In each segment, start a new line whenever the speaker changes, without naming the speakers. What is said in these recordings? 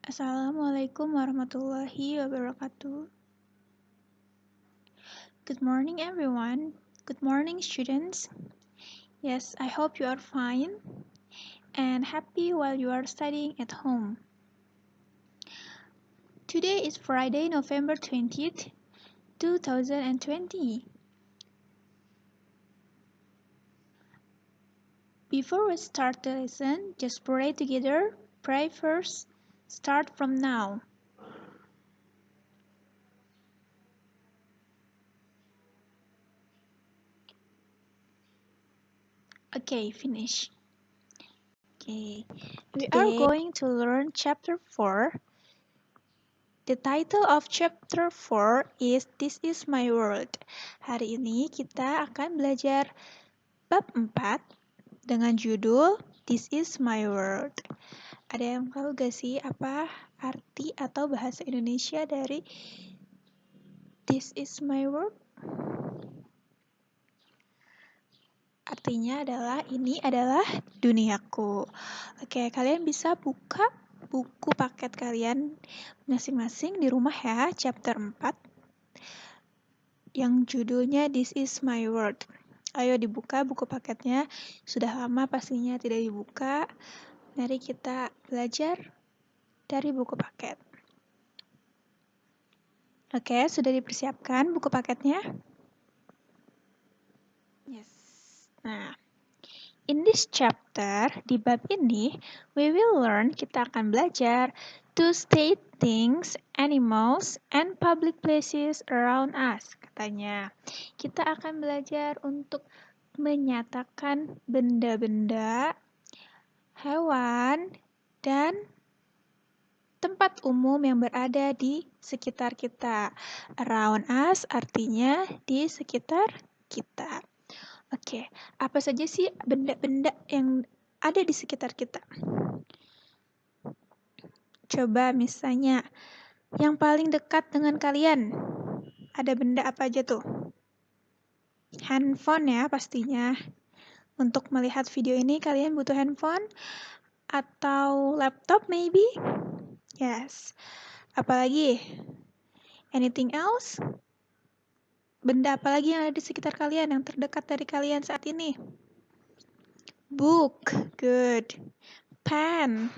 Assalamualaikum warahmatullahi wabarakatuh. Good morning, everyone. Good morning, students. Yes, I hope you are fine and happy while you are studying at home. Today is Friday, November 20th, 2020. Before we start the lesson, just pray together. Pray first. Start from now. Okay, finish. Okay, we are going to learn chapter 4. The title of chapter 4 is This is my world. Hari ini kita akan belajar bab 4 dengan judul This is my world. Ada yang tahu gak sih apa arti atau bahasa Indonesia dari This is my world? Artinya adalah ini adalah duniaku. Oke, kalian bisa buka buku paket kalian masing-masing di rumah ya, chapter 4 yang judulnya This is my world. Ayo dibuka buku paketnya, sudah lama pastinya tidak dibuka. Mari kita belajar dari buku paket. Oke, sudah dipersiapkan buku paketnya? Yes. Nah, in this chapter, di bab ini, we will learn, kita akan belajar to state things, animals, and public places around us, katanya. Kita akan belajar untuk menyatakan benda-benda, hewan, dan tempat umum yang berada di sekitar kita. Around us artinya di sekitar kita. Oke, apa saja sih benda-benda yang ada di sekitar kita? Coba misalnya, yang paling dekat dengan kalian, ada benda apa aja tuh? Handphone ya pastinya. Untuk melihat video ini kalian butuh handphone atau laptop maybe? Yes. Apalagi? Anything else? Benda apa lagi yang ada di sekitar kalian, yang terdekat dari kalian saat ini? Book, good. Pen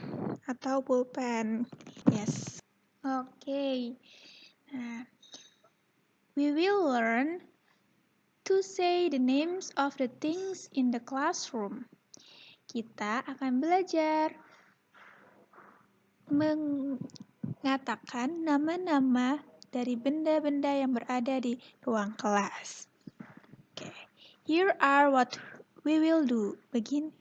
atau pulpen, yes. Okay. Nah, we will learn to say the names of the things in the classroom. Kita akan belajar mengatakan nama-nama dari benda-benda yang berada di ruang kelas. Okay. Here are what we will do. Begini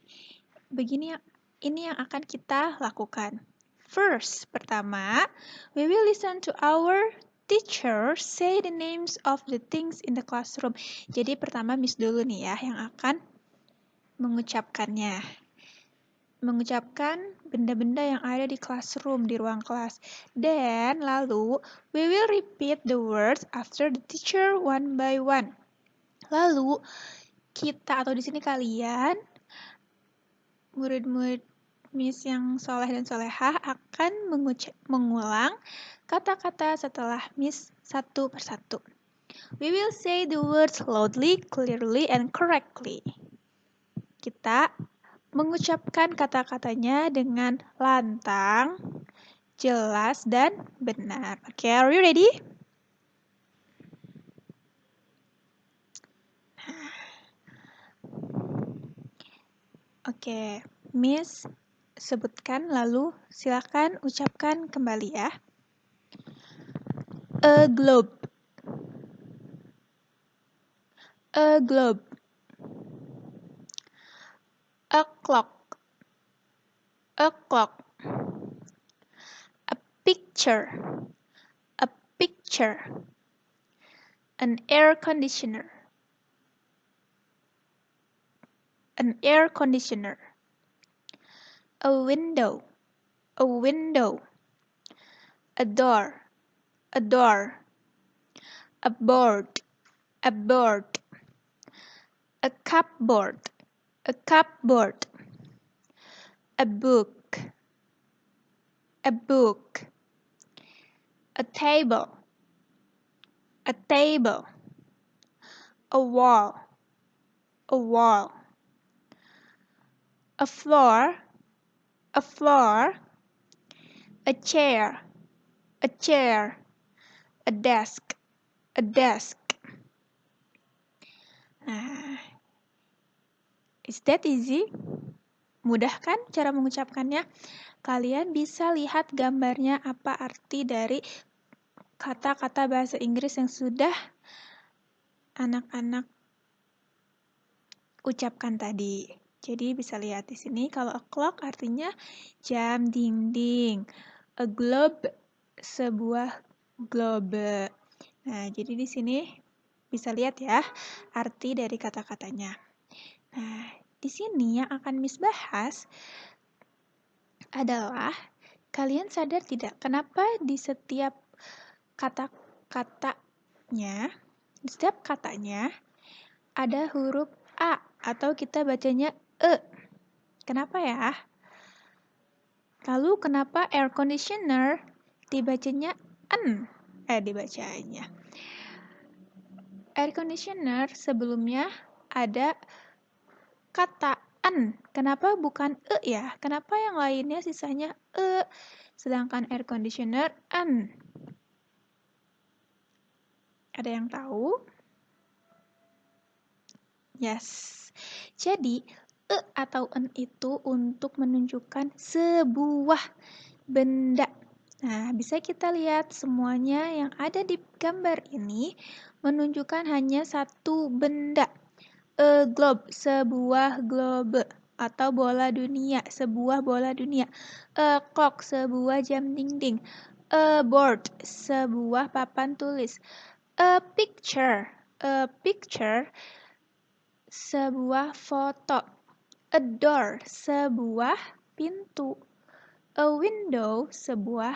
ini yang akan kita lakukan. First, pertama, we will listen to our teacher say the names of the things in the classroom. Jadi pertama Miss dulu nih ya yang akan mengucapkannya. Mengucapkan benda-benda yang ada di classroom, di ruang kelas. Then, lalu, we will repeat the words after the teacher one by one. Lalu, kita atau di sini kalian, murid-murid Miss yang soleh dan solehah akan mengulang kata-kata setelah Miss satu persatu. We will say the words loudly, clearly, and correctly. Kita mengucapkan kata-katanya dengan lantang, jelas, dan benar. Okay, are you ready? Oke, Miss sebutkan lalu silakan ucapkan kembali ya. A globe. A globe. A clock. A clock. A picture. A picture. An air conditioner. An air conditioner. A window. A window. A door. A door. A board. A board. A cupboard. A cupboard. A book. a book, a table, a table, a wall, a wall, a floor, a floor, a chair, a chair, a desk, a desk. Nah, is that easy? Mudah kan cara mengucapkannya? Kalian bisa lihat gambarnya apa arti dari kata-kata bahasa Inggris yang sudah anak-anak ucapkan tadi. Jadi bisa lihat di sini kalau a clock artinya jam dinding. A globe, sebuah globe. Nah, jadi di sini bisa lihat ya arti dari kata-katanya. Nah, di sini yang akan Miss bahas adalah kalian sadar tidak kenapa di setiap kata-katanya, di setiap katanya ada huruf A atau kita bacanya E. Kenapa ya? Lalu kenapa air conditioner dibacanya N? Dibacanya. Air conditioner sebelumnya ada kata N. Kenapa bukan E ya? Kenapa yang lainnya sisanya E? Sedangkan air conditioner N. Ada yang tahu? Yes. Jadi, E atau N itu untuk menunjukkan sebuah benda. Nah, bisa kita lihat semuanya yang ada di gambar ini menunjukkan hanya satu benda. A globe, sebuah globe atau bola dunia, sebuah bola dunia. A clock, sebuah jam dinding. A board, sebuah papan tulis. A picture, sebuah foto. A door, sebuah pintu. A window, sebuah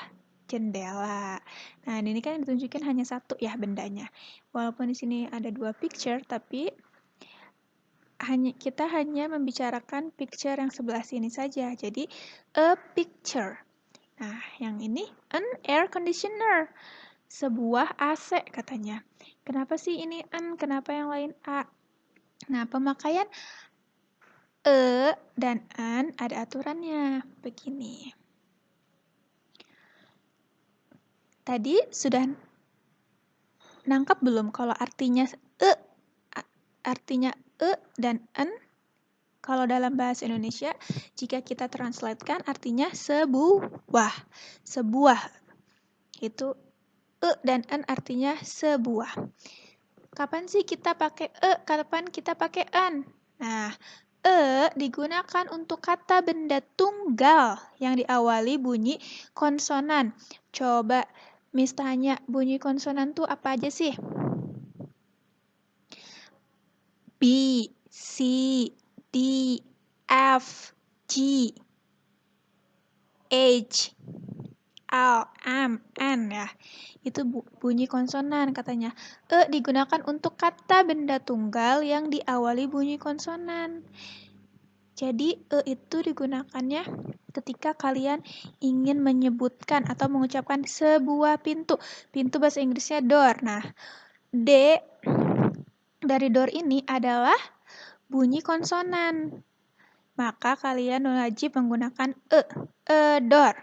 jendela. Nah, ini kan ditunjukin hanya satu ya bendanya. Walaupun di sini ada dua picture, tapi kita hanya membicarakan picture yang sebelah sini saja. Jadi, a picture. Nah, yang ini an air conditioner. Sebuah AC katanya. Kenapa sih ini an? Kenapa yang lain A? Nah, pemakaian E dan an ada aturannya. Begini. Tadi sudah nangkap belum kalau artinya E dan N? Kalau dalam bahasa Indonesia, jika kita translatekan artinya sebuah. Sebuah. Itu E dan N artinya sebuah. Kapan sih kita pakai E? Kapan kita pakai N? Nah, E digunakan untuk kata benda tunggal yang diawali bunyi konsonan. Coba Miss tanya, bunyi konsonan tuh apa aja sih? B, C, D, F, G, H, L, M, N ya. Itu bunyi konsonan katanya. E digunakan untuk kata benda tunggal yang diawali bunyi konsonan. Jadi E itu digunakannya ketika kalian ingin menyebutkan atau mengucapkan sebuah pintu. Pintu bahasa Inggrisnya door. Nah, D dari door ini adalah bunyi konsonan. Maka kalian wajib menggunakan E. A door.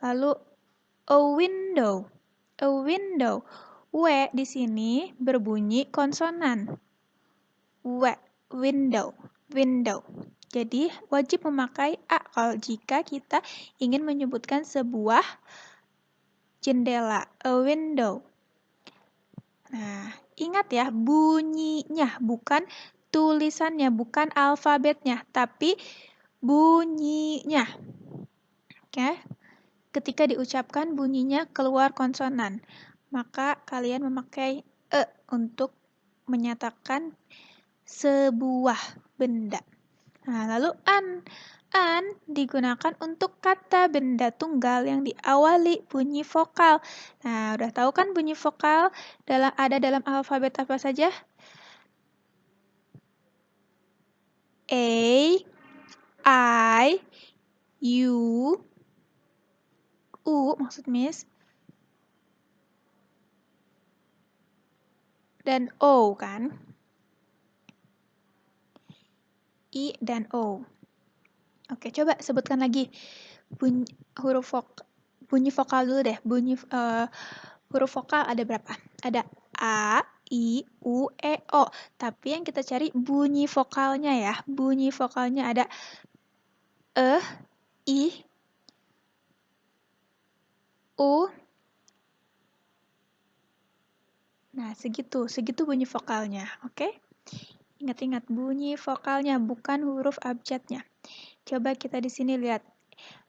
Lalu a window. A window. W di sini berbunyi konsonan. W, window. Window. Jadi wajib memakai A kalau jika kita ingin menyebutkan sebuah jendela. A window. Nah, ingat ya, bunyinya, bukan tulisannya, bukan alfabetnya, tapi bunyinya. Oke? Ketika diucapkan bunyinya keluar konsonan, maka kalian memakai E untuk menyatakan sebuah benda. Nah, lalu an digunakan untuk kata benda tunggal yang diawali bunyi vokal. Nah, udah tahu kan bunyi vokal ada dalam alfabet apa saja? A, I, U, U maksud Miss. Dan O kan? I dan O. Oke, coba sebutkan lagi bunyi vokal dulu deh. Huruf vokal ada berapa? Ada A, I, U, E, O. Tapi yang kita cari bunyi vokalnya ya. Bunyi vokalnya ada I, U. Nah, segitu bunyi vokalnya, oke? Ingat-ingat bunyi vokalnya, bukan huruf abjadnya. Coba kita di sini lihat.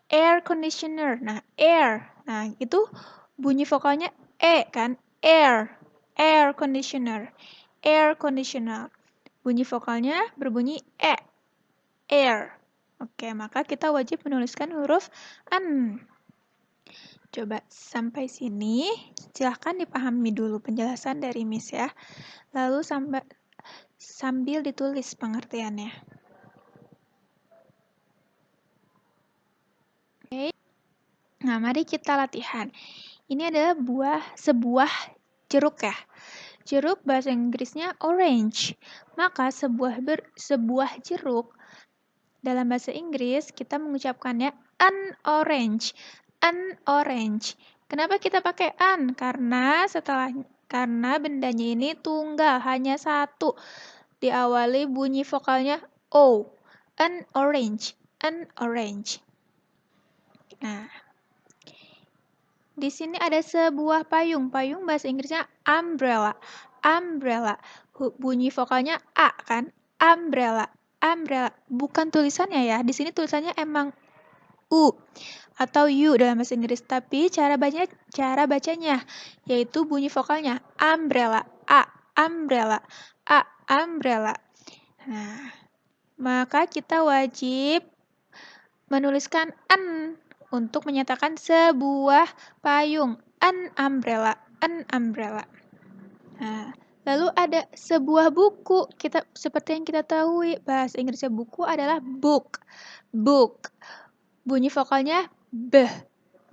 Air conditioner. Nah, air. Nah, itu bunyi vokalnya E kan? Air. Air conditioner. Air conditioner. Bunyi vokalnya berbunyi E. Air. Oke, maka kita wajib menuliskan huruf N. Coba sampai sini, silahkan dipahami dulu penjelasan dari Miss ya. Lalu sambil ditulis pengertiannya. Oke. Nah, mari kita latihan. Ini adalah sebuah jeruk ya. Jeruk bahasa Inggrisnya orange. Maka sebuah jeruk dalam bahasa Inggris kita mengucapkannya an orange. An orange. Kenapa kita pakai an? Karena bendanya ini tunggal, hanya satu. Diawali bunyi vokalnya O. An orange. An orange. Nah, di sini ada sebuah payung. Payung bahasa Inggrisnya umbrella. Umbrella. Bunyi vokalnya A kan? Umbrella. Umbrella. Bukan tulisannya ya. Di sini tulisannya emang U atau U dalam bahasa Inggris. Tapi cara bacanya yaitu bunyi vokalnya umbrella. A. Umbrella. A. Umbrella. Nah, maka kita wajib menuliskan an untuk menyatakan sebuah payung. An umbrella. An umbrella. Nah, lalu ada sebuah buku. Seperti yang kita tahu, bahasa Inggrisnya buku adalah book. Book. Bunyi vokalnya B.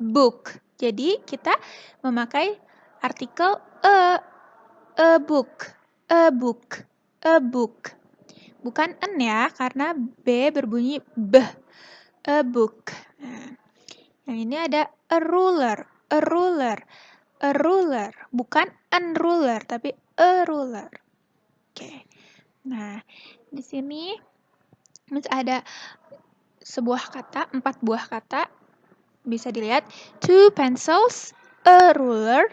Book. Jadi kita memakai artikel a book. A book. A book. Bukan N ya, karena B berbunyi B. A book. Nah, yang ini ada a ruler. A ruler. A ruler. Bukan unruler, tapi a ruler. Oke. Nah, di sini ada sebuah kata, 4 buah kata. Bisa dilihat, 2 pencils, a ruler,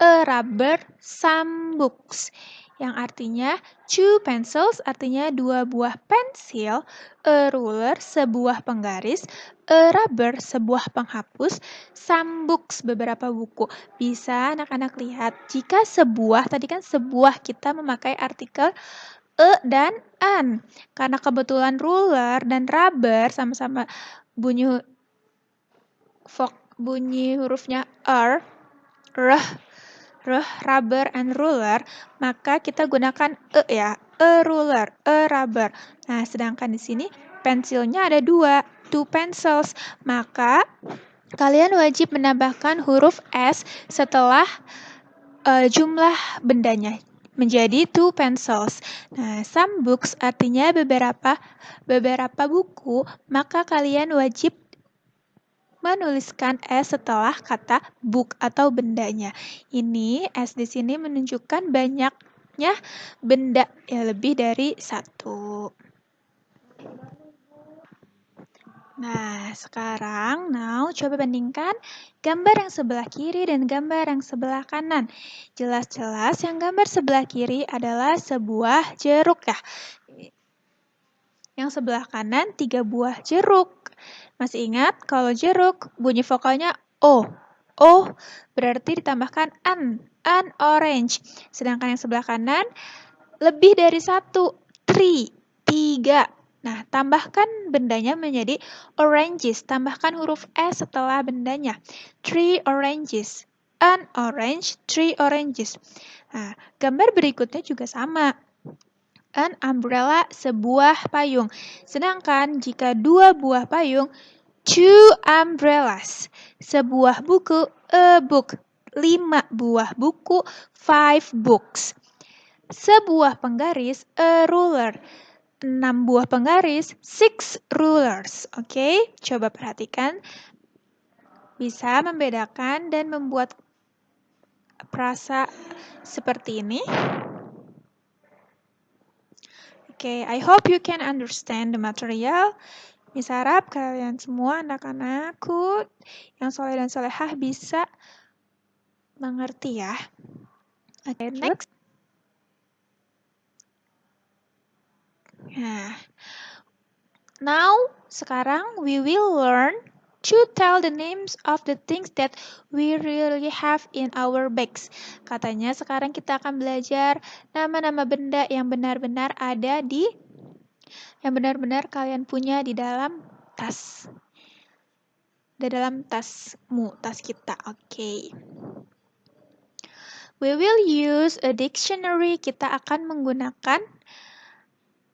a rubber, some books. Yang artinya 2 pencils artinya 2 buah pensil, a ruler sebuah penggaris, a rubber sebuah penghapus, some books beberapa buku. Bisa anak-anak lihat jika tadi kan sebuah kita memakai artikel dan an. Karena kebetulan ruler dan rubber sama-sama bunyi hurufnya r, rubber and ruler, maka kita gunakan ya, a ruler, a rubber. Nah, sedangkan di sini pensilnya ada 2 pencils. Maka kalian wajib menambahkan huruf S setelah jumlah bendanya menjadi 2 pencils. Nah, some books artinya beberapa buku, maka kalian wajib menuliskan S setelah kata book atau bendanya. Ini S di sini menunjukkan banyaknya benda, ya lebih dari 1. Nah, sekarang coba bandingkan gambar yang sebelah kiri dan gambar yang sebelah kanan. Jelas-jelas yang gambar sebelah kiri adalah sebuah jeruk ya. Yang sebelah kanan 3 buah jeruk. Masih ingat kalau jeruk bunyi vokalnya O. O berarti ditambahkan an orange. Sedangkan yang sebelah kanan lebih dari 1, 3. Nah, tambahkan bendanya menjadi oranges. Tambahkan huruf S setelah bendanya. 3 oranges. An orange, 3 oranges. Nah, gambar berikutnya juga sama. An umbrella, sebuah payung. Sedangkan jika 2 buah payung, 2 umbrellas. Sebuah buku, a book. 5 buah buku, 5 books. Sebuah penggaris, a ruler. 6 buah penggaris, 6 rulers. Oke, coba perhatikan. Bisa membedakan dan membuat frasa seperti ini. Oke, I hope you can understand the material. Bisa harap kalian semua anak-anakku yang soleh dan solehah bisa mengerti ya. Oke, next. Now, sekarang we will learn to tell the names of the things that we really have in our bags. Katanya sekarang kita akan belajar nama-nama benda yang benar-benar ada yang benar-benar kalian punya di dalam tas. Di dalam tasmu, tas kita. Oke. We will use a dictionary. Kita akan menggunakan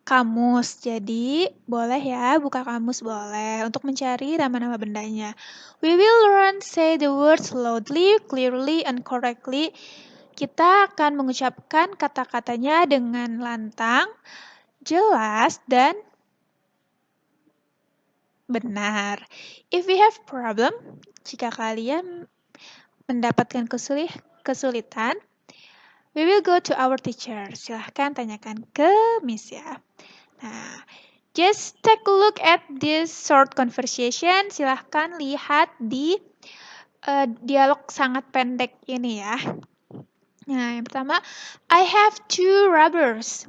kamus. Jadi, boleh ya, buka kamus boleh untuk mencari nama-nama bendanya. We will learn say the words loudly, clearly, and correctly. Kita akan mengucapkan kata-katanya dengan lantang, jelas, dan benar. If we have problem, jika kalian mendapatkan kesulitan, we will go to our teacher. Silahkan tanyakan ke Miss ya. Nah, just take a look at this short conversation. Silahkan lihat di dialog sangat pendek ini ya. Nah, yang pertama, I have 2 rubbers.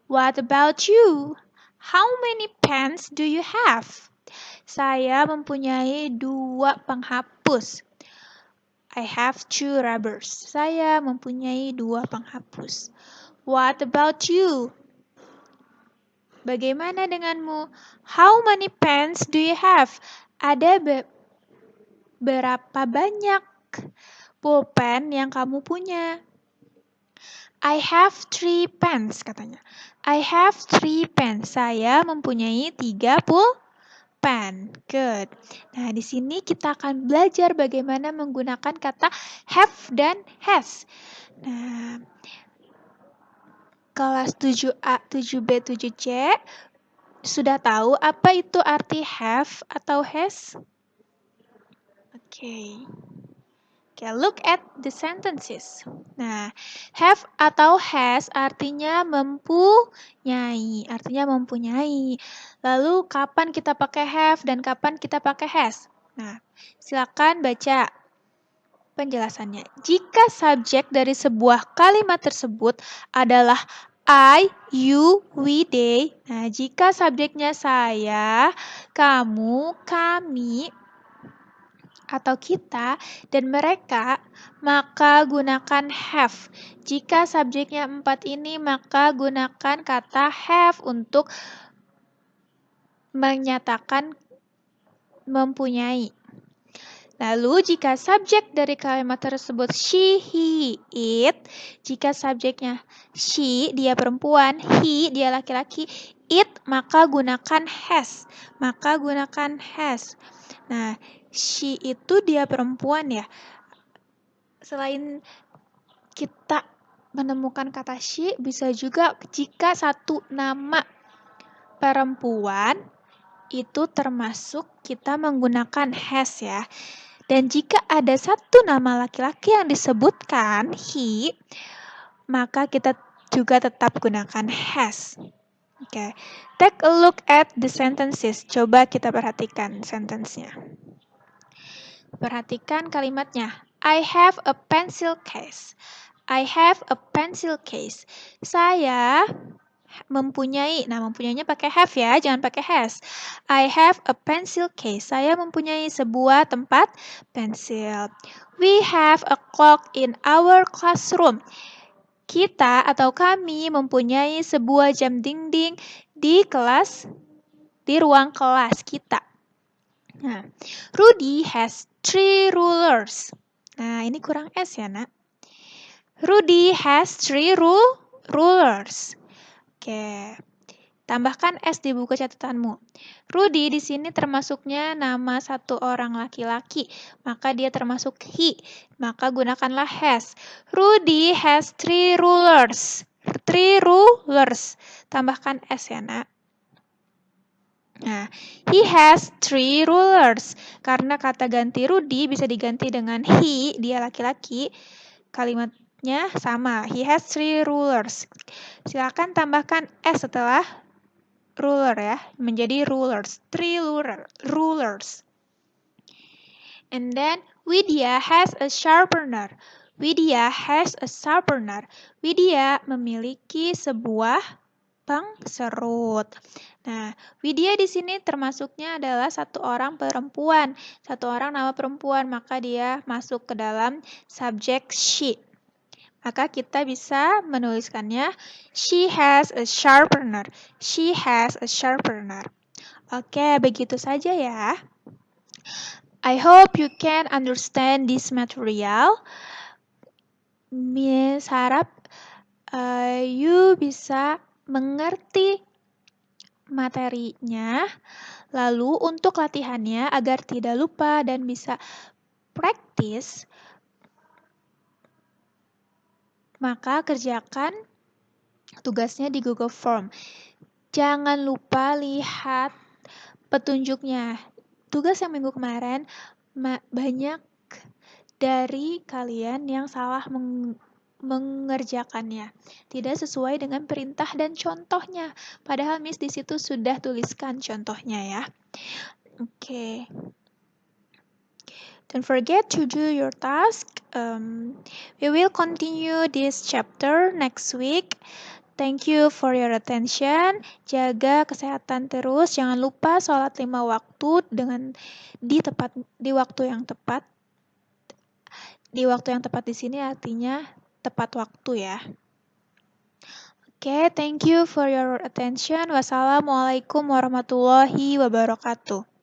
What about you? How many pens do you have? Saya mempunyai 2 penghapus. I have 2 rubbers. Saya mempunyai 2 penghapus. What about you? Bagaimana denganmu? How many pens do you have? Ada berapa banyak pulpen yang kamu punya? I have 3 pens, katanya. I have 3 pens. Saya mempunyai 3 pulpen. Good. Nah, di sini kita akan belajar bagaimana menggunakan kata have dan has. Nah, kelas 7A, 7B, 7C sudah tahu apa itu arti have atau has? Oke, look at the sentences. Nah, have atau has artinya mempunyai. Lalu kapan kita pakai have dan kapan kita pakai has? Nah, silakan baca penjelasannya. Jika subjek dari sebuah kalimat tersebut adalah I, you, we, they. Nah, jika subjeknya saya, kamu, kami, atau kita, dan mereka, maka gunakan have. Jika subjeknya 4 ini, maka gunakan kata have untuk menyatakan mempunyai. Lalu, jika subjek dari kalimat tersebut she, he, it, jika subjeknya she, dia perempuan, he, dia laki-laki, it, maka gunakan has. Nah, she itu dia perempuan ya. Selain kita menemukan kata she, bisa juga jika satu nama perempuan, itu termasuk kita menggunakan has ya. Dan jika ada satu nama laki-laki yang disebutkan he, maka kita juga tetap gunakan has. Oke, take a look at the sentences. Coba kita perhatikan sentence-nya. Perhatikan kalimatnya. I have a pencil case. I have a pencil case. Saya mempunyai, nah mempunyainya pakai have ya, jangan pakai has. I have a pencil case. Saya mempunyai sebuah tempat pensil. We have a clock in our classroom. Kita atau kami mempunyai sebuah jam dinding di ruang kelas kita. Nah, Rudy has 3 rulers. Nah, ini kurang S ya, Nak. Rudy has 3 rulers. Oke. Tambahkan S di buku catatanmu. Rudy di sini termasuknya nama satu orang laki-laki, maka dia termasuk he. Maka gunakanlah has. Rudy has 3 rulers. 3 rulers. Tambahkan S ya, Nak. Nah, he has 3 rulers. Karena kata ganti Rudy bisa diganti dengan he, dia laki-laki. Kalimatnya sama. He has 3 rulers. Silakan tambahkan S setelah ruler ya, menjadi rulers. 3 rulers. And then Widya has a sharpener. Widya has a sharpener. Widya memiliki sebuah pengserut. Nah, Widya di sini termasuknya adalah satu orang perempuan. Satu orang nama perempuan, maka dia masuk ke dalam subjek she. Maka kita bisa menuliskannya, she has a sharpener. She has a sharpener. Oke, begitu saja ya. I hope you can understand this material. Miss harap you bisa mengerti materinya. Lalu untuk latihannya agar tidak lupa dan bisa praktis, maka kerjakan tugasnya di Google Form. Jangan lupa lihat petunjuknya. Tugas yang minggu kemarin, banyak dari kalian yang salah mengerjakannya. Tidak sesuai dengan perintah dan contohnya. Padahal Miss di situ sudah tuliskan contohnya ya. Oke. Don't forget to do your task. We will continue this chapter next week. Thank you for your attention. Jaga kesehatan terus. Jangan lupa sholat 5 waktu di waktu yang tepat. Di waktu yang tepat di sini artinya tepat waktu ya. Oke, thank you for your attention. Wassalamualaikum warahmatullahi wabarakatuh.